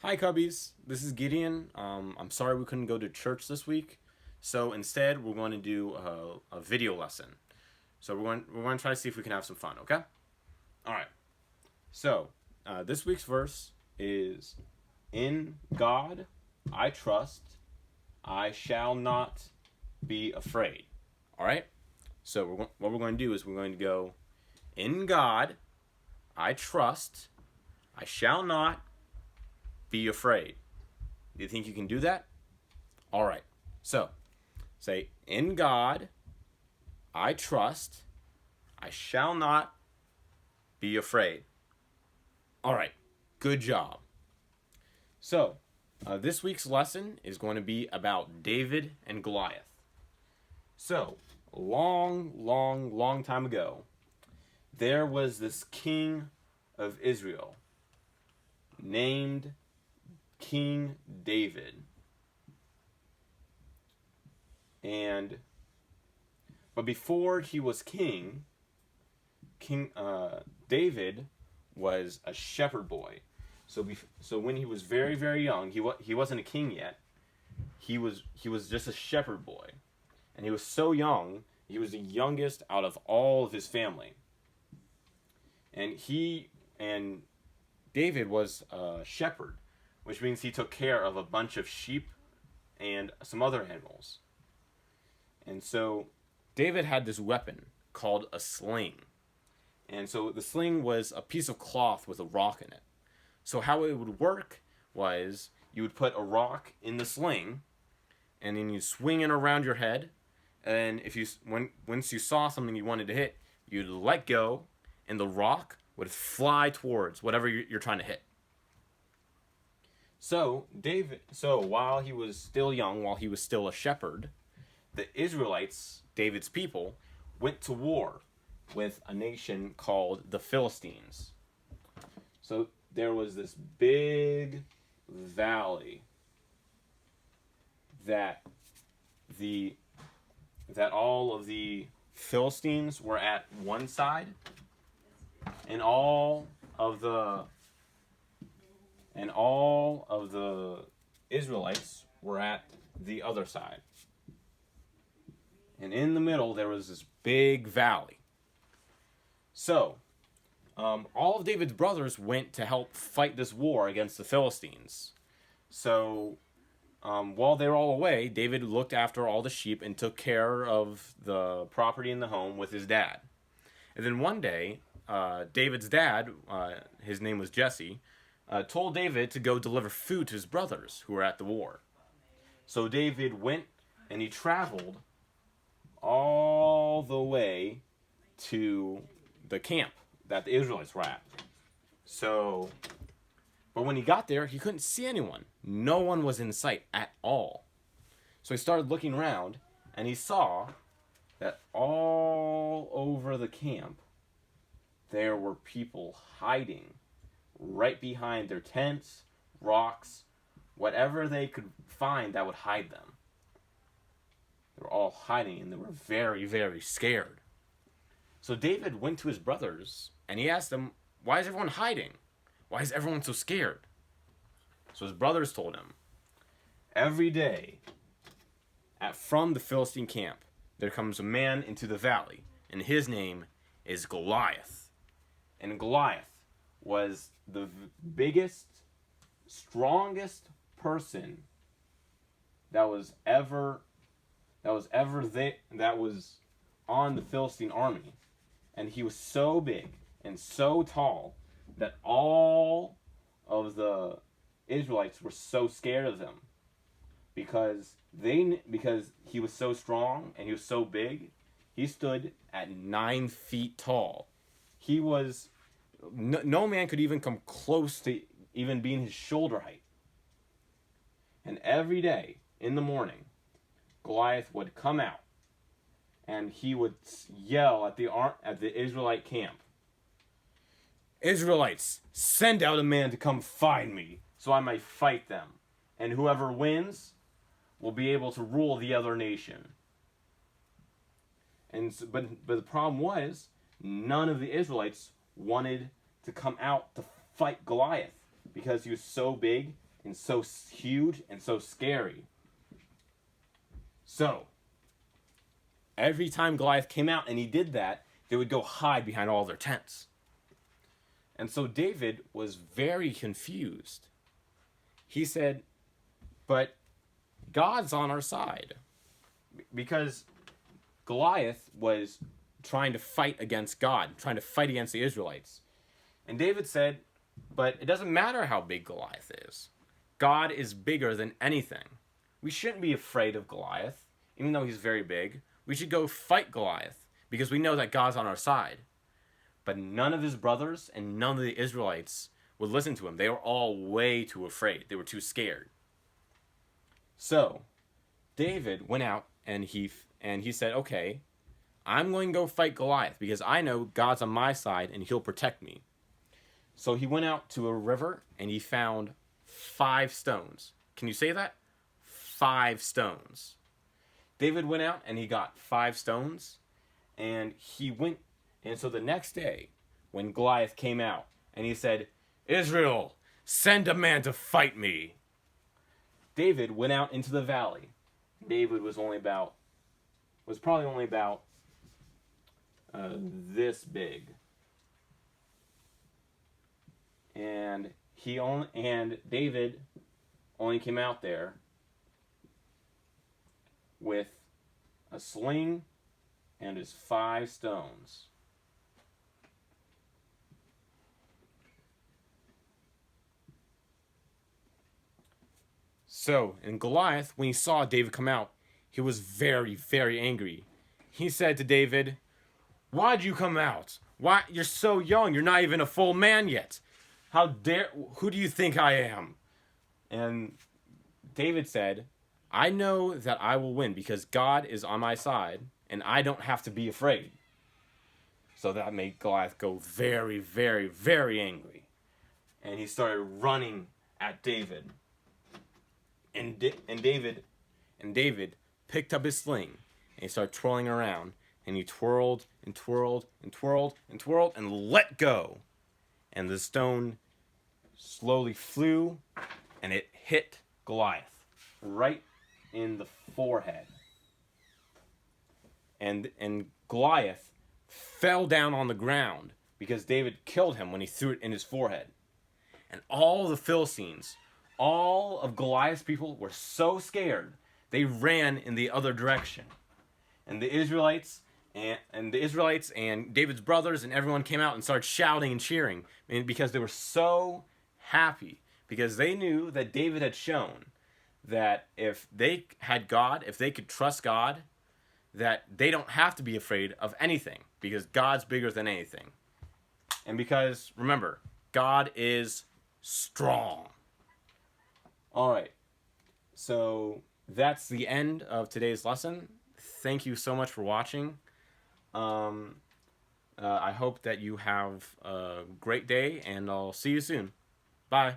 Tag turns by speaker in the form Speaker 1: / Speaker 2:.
Speaker 1: Hi, Cubbies. This is Gideon. I'm sorry we couldn't go to church this week, so instead we're going to do a video lesson. So we're going to try to see if we can have some fun. Okay? All right. So this week's verse is, "In God I trust; I shall not be afraid." All right. So what we're going to do is we're going to go, "In God I trust; I shall not be afraid." Do you think you can do that? All right. So, say, "In God I trust. I shall not be afraid." All right. Good job. So, this week's lesson is going to be about David and Goliath. So, long time ago, there was this king of Israel named King David. But before he was king, David was a shepherd boy. So when he was very young, he wasn't a king yet. He was just a shepherd boy, and he was so young. He was the youngest out of all of his family, and David was a shepherd, which means he took care of a bunch of sheep and some other animals. And so David had this weapon called a sling. And so the sling was a piece of cloth with a rock in it. So how it would work was you would put a rock in the sling, and then you swing it around your head. And once you saw something you wanted to hit, you'd let go, and the rock would fly towards whatever you're trying to hit. So while he was still young, while he was still a shepherd, the Israelites, David's people, went to war with a nation called the Philistines. So there was this big valley that all of the Philistines were at one side, and all of the Israelites were at the other side. And in the middle there was this big valley. So all of David's brothers went to help fight this war against the Philistines. So while they were all away, David looked after all the sheep and took care of the property in the home with his dad. And then one day, David's dad, his name was Jesse, told David to go deliver food to his brothers who were at the war. So David went and he traveled all the way to the camp that the Israelites were at. But when he got there, he couldn't see anyone. No one was in sight at all. So he started looking around, and he saw that all over the camp, there were people hiding right behind their tents, rocks, whatever they could find that would hide them. They were all hiding, and they were very scared. So David went to his brothers, and he asked them, "Why is everyone hiding? Why is everyone so scared?" So his brothers told him, "Every day, from the Philistine camp, there comes a man into the valley, and his name is Goliath." And Goliath was the biggest, strongest person that was on the Philistine army. And he was so big and so tall that all of the Israelites were so scared of him because he was so strong and he was so big. He stood at 9 feet tall. He was no man could even come close to even being his shoulder height. And every day in the morning, Goliath would come out and he would yell at the Israelite camp, "Israelites, send out a man to come find me so I might fight them. And whoever wins will be able to rule the other nation." But the problem was, none of the Israelites wanted to come out to fight Goliath because he was so big and so huge and so scary. So, every time Goliath came out and he did that, they would go hide behind all their tents. And so David was very confused. He said, but God's on our side. Because Goliath was trying to fight against God, trying to fight against the Israelites. And David said, but it doesn't matter how big Goliath is. God is bigger than anything. We shouldn't be afraid of Goliath, even though he's very big. We should go fight Goliath, because we know that God's on our side. But none of his brothers and none of the Israelites would listen to him. They were all way too afraid. They were too scared. So, David went out and he said, okay, I'm going to go fight Goliath because I know God's on my side and he'll protect me. So he went out to a river and he found 5 stones. Can you say that? 5 stones. David went out and he got 5 stones, and so the next day when Goliath came out and he said, Israel, send a man to fight me. David went out into the valley. David was probably only about this big. And David only came out there with a sling and his 5 stones. So, and Goliath, when he saw David come out, he was very, very angry. He said to David, why'd you come out? Why? You're so young. You're not even a full man yet. Who do you think I am? And David said, I know that I will win because God is on my side and I don't have to be afraid. So that made Goliath go very, very, very angry. And he started running at David. And David picked up his sling and he started twirling around. And he twirled and twirled and twirled and twirled and let go. And the stone slowly flew and it hit Goliath right in the forehead. And Goliath fell down on the ground because David killed him when he threw it in his forehead. And all the Philistines, all of Goliath's people were so scared, they ran in the other direction. And the Israelites and David's brothers and everyone came out and started shouting and cheering because they were so happy, because they knew that David had shown that if they had God, if they could trust God, that they don't have to be afraid of anything because God's bigger than anything. And because, remember, God is strong. All right, so that's the end of today's lesson. Thank you so much for watching. I hope that you have a great day, and I'll see you soon. Bye.